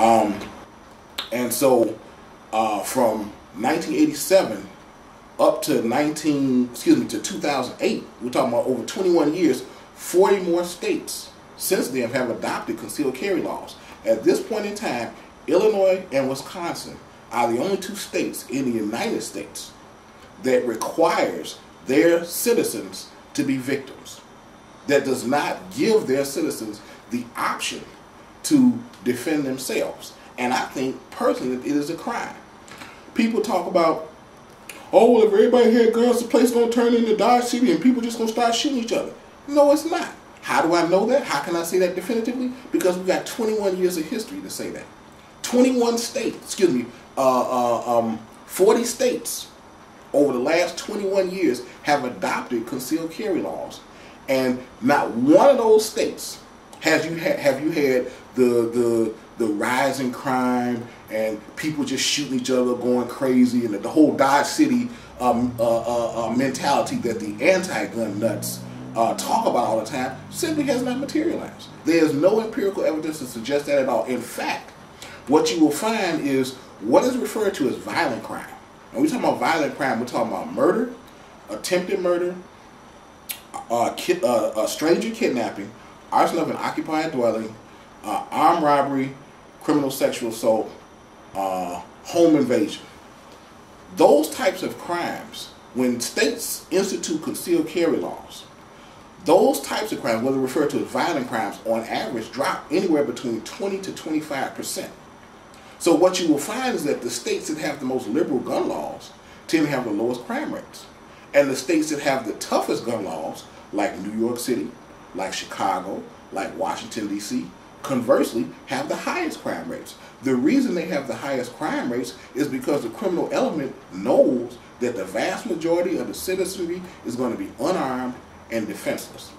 And so from 1987 up to 2008, we're talking about over 21 years, 40 more states since then have adopted concealed carry laws. At this point in time, Illinois and Wisconsin are the only two states in the United States that requires their citizens to be victims, that does not give their citizens the option to defend themselves. And I think personally it is a crime. People talk about, oh, well, if everybody had guns, the place is going to turn into Dodge City and people just going to start shooting each other. No, it's not. How do I know that? How can I say that definitively? Because we've got 21 years of history to say that. 21 states, 40 states over the last 21 years have adopted concealed carry laws. And not one of those states have you had the rise in crime and people just shooting each other, going crazy, and the whole Dodge City mentality that the anti-gun nuts talk about all the time simply has not materialized. There's no empirical evidence to suggest that at all. In fact, what you will find is what is referred to as violent crime. When we talk about violent crime, we're talking about murder, attempted murder, stranger kidnapping, arson of an occupied dwelling, armed robbery, criminal sexual assault, home invasion. Those types of crimes, when states institute concealed carry laws, those types of crimes, whether referred to as violent crimes, on average drop anywhere between 20 to 25%. So what you will find is that the states that have the most liberal gun laws tend to have the lowest crime rates. And the states that have the toughest gun laws, like New York City, like Chicago, like Washington, D.C., conversely, have the highest crime rates. The reason they have the highest crime rates is because the criminal element knows that the vast majority of the citizenry is going to be unarmed and defenseless.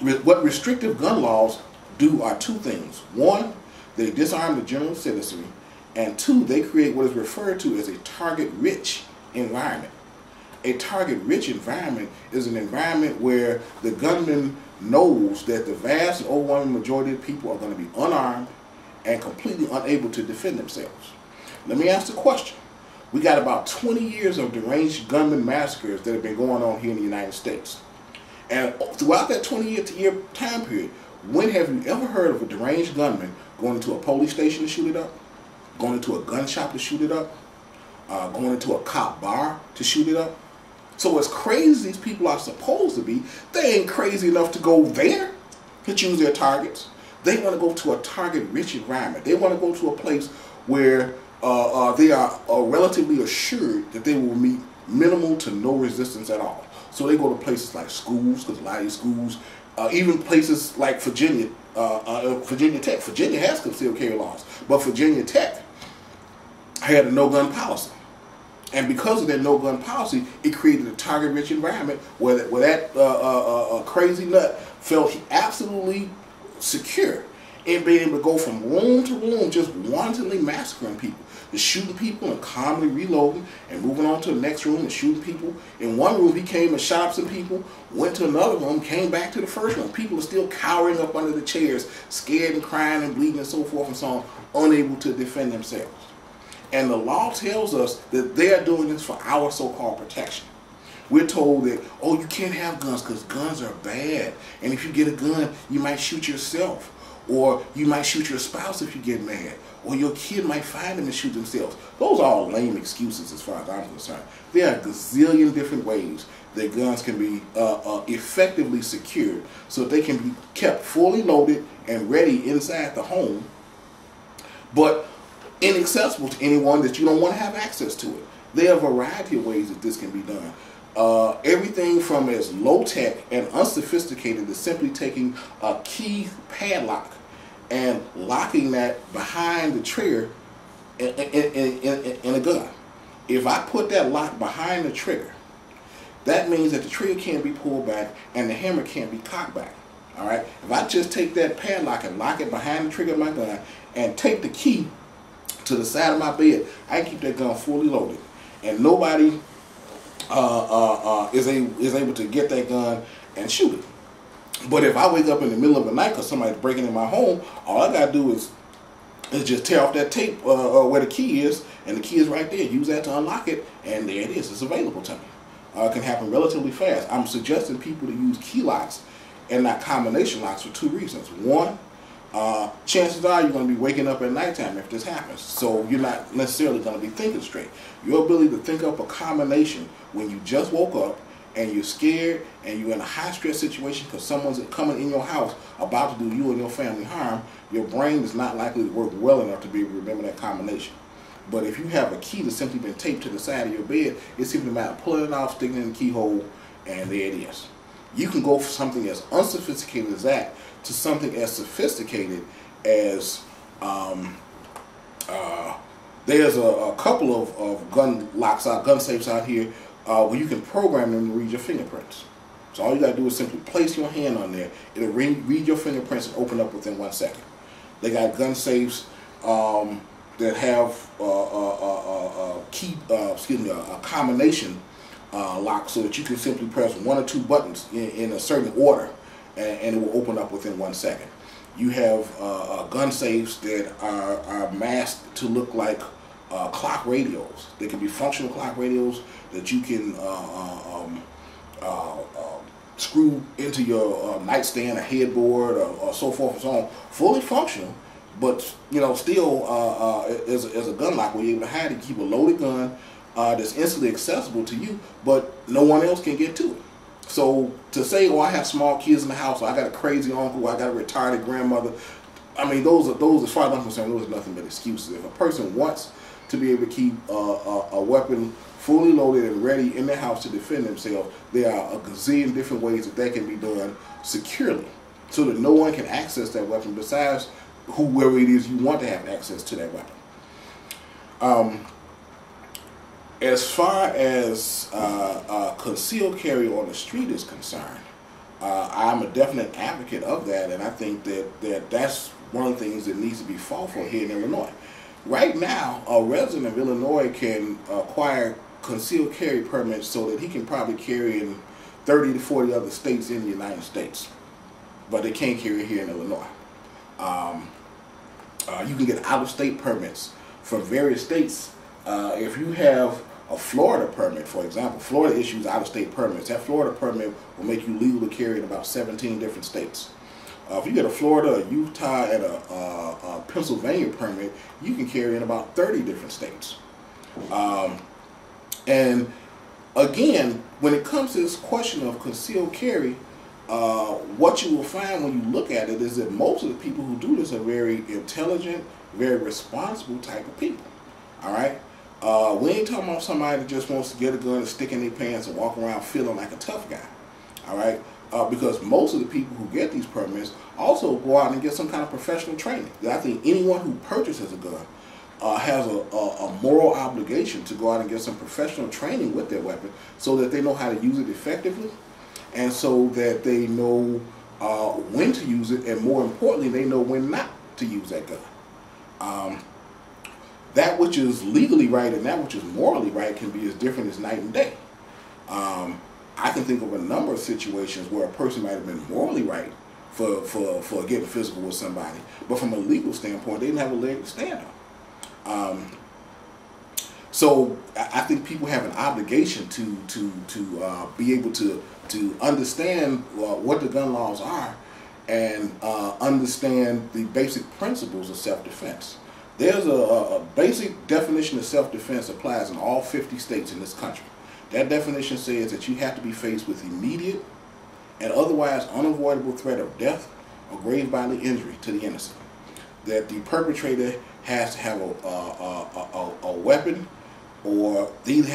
What restrictive gun laws do are two things. One, they disarm the general citizenry, and two, they create what is referred to as a target-rich environment. A target-rich environment is an environment where the gunman knows that the vast and overwhelming majority of people are going to be unarmed and completely unable to defend themselves. Let me ask the question. We got about 20 years of deranged gunman massacres that have been going on here in the United States. And throughout that 20-year time period, when have you ever heard of a deranged gunman going into a police station to shoot it up, going into a gun shop to shoot it up, going into a cop bar to shoot it up? So as crazy as these people are supposed to be, they ain't crazy enough to go there to choose their targets. They want to go to a target-rich environment. They want to go to a place where they are relatively assured that they will meet minimal to no resistance at all. So they go to places like schools, because a lot of these schools, even places like Virginia Tech. Virginia has concealed carry laws, but Virginia Tech had a no-gun policy. And because of that no-gun policy, it created a target-rich environment where that crazy nut felt absolutely secure in being able to go from room to room, just wantonly massacring people, just shooting people and calmly reloading and moving on to the next room and shooting people. In one room, he came and shot up some people, went to another room, came back to the first room. People are still cowering up under the chairs, scared and crying and bleeding and so forth and so on, unable to defend themselves. And the law tells us that they are doing this for our so-called protection. We're told that, oh, you can't have guns because guns are bad. And if you get a gun, you might shoot yourself. Or you might shoot your spouse if you get mad. Or your kid might find them and shoot themselves. Those are all lame excuses as far as I'm concerned. There are a gazillion different ways that guns can be effectively secured so that they can be kept fully loaded and ready inside the home, but inaccessible to anyone that you don't want to have access to it. There are a variety of ways that this can be done. Everything from as low-tech and unsophisticated as simply taking a key padlock and locking that behind the trigger in a gun. If I put that lock behind the trigger, that means that the trigger can't be pulled back and the hammer can't be cocked back. All right? If I just take that padlock and lock it behind the trigger of my gun and take the key to the side of my bed, I can keep that gun fully loaded, and nobody is able to get that gun and shoot it. But if I wake up in the middle of the night because somebody's breaking in my home, all I got to do is just tear off that tape where the key is, and the key is right there. Use that to unlock it, and there it is. It's available to me. It can happen relatively fast. I'm suggesting people to use key locks and not combination locks for 2 reasons. One, chances are you're going to be waking up at nighttime if this happens, so you're not necessarily going to be thinking straight. Your ability to think up a combination when you just woke up and you're scared and you're in a high stress situation because someone's coming in your house about to do you and your family harm, your brain is not likely to work well enough to be able to remember that combination. But if you have a key that's simply been taped to the side of your bed, it's simply a matter of pulling it off, sticking it in the keyhole, and there it is. You can go for something as unsophisticated as that to something as sophisticated as there's a couple of gun locks out, gun safes out here where you can program them to read your fingerprints. So all you got to do is simply place your hand on there. It'll read your fingerprints and open up within 1 second. They got gun safes that have a combination lock, so that you can simply press 1 or 2 buttons in a certain order, and it will open up within 1 second. You have gun safes that are masked to look like clock radios. They can be functional clock radios that you can screw into your nightstand, a headboard, or so forth and so on. Fully functional, but still as a gun lock where you're able to hide and keep a loaded gun that's instantly accessible to you, but no one else can get to it. So to say, oh, I have small kids in the house, or I got a crazy uncle, or I got a retarded grandmother, I mean, those as far as I'm concerned, those are nothing but excuses. If a person wants to be able to keep a weapon fully loaded and ready in their house to defend themselves, there are a gazillion different ways that can be done securely, so that no one can access that weapon besides whoever it is you want to have access to that weapon. As far as concealed carry on the street is concerned, I'm a definite advocate of that, and I think that's one of the things that needs to be fought for here in Illinois. Right now, a resident of Illinois can acquire concealed carry permits so that he can probably carry in 30 to 40 other states in the United States, but they can't carry it here in Illinois. You can get out-of-state permits from various states. If you have a Florida permit, for example, Florida issues out-of-state permits. That Florida permit will make you legal to carry in about 17 different states. If you get a Florida, a Utah, and a Pennsylvania permit, you can carry in about 30 different states. And again, when it comes to this question of concealed carry, what you will find when you look at it is that most of the people who do this are very intelligent, very responsible type of people. All right? We ain't talking about somebody that just wants to get a gun and stick in their pants and walk around feeling like a tough guy. All right? Because most of the people who get these permits also go out and get some kind of professional training. I think anyone who purchases a gun has a moral obligation to go out and get some professional training with their weapon so that they know how to use it effectively, and so that they know when to use it, and more importantly, they know when not to use that gun. That which is legally right and that which is morally right can be as different as night and day. I can think of a number of situations where a person might have been morally right for getting physical with somebody, but from a legal standpoint, they didn't have a leg to stand on. So I think people have an obligation to be able to understand what the gun laws are, and understand the basic principles of self-defense. There's a basic definition of self-defense applies in all 50 states in this country. That definition says that you have to be faced with immediate and otherwise unavoidable threat of death or grave bodily injury to the innocent. That the perpetrator has to have a weapon, or they either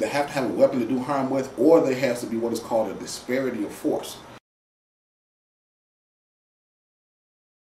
have to have a weapon to do harm with, or there has to be what is called a disparity of force.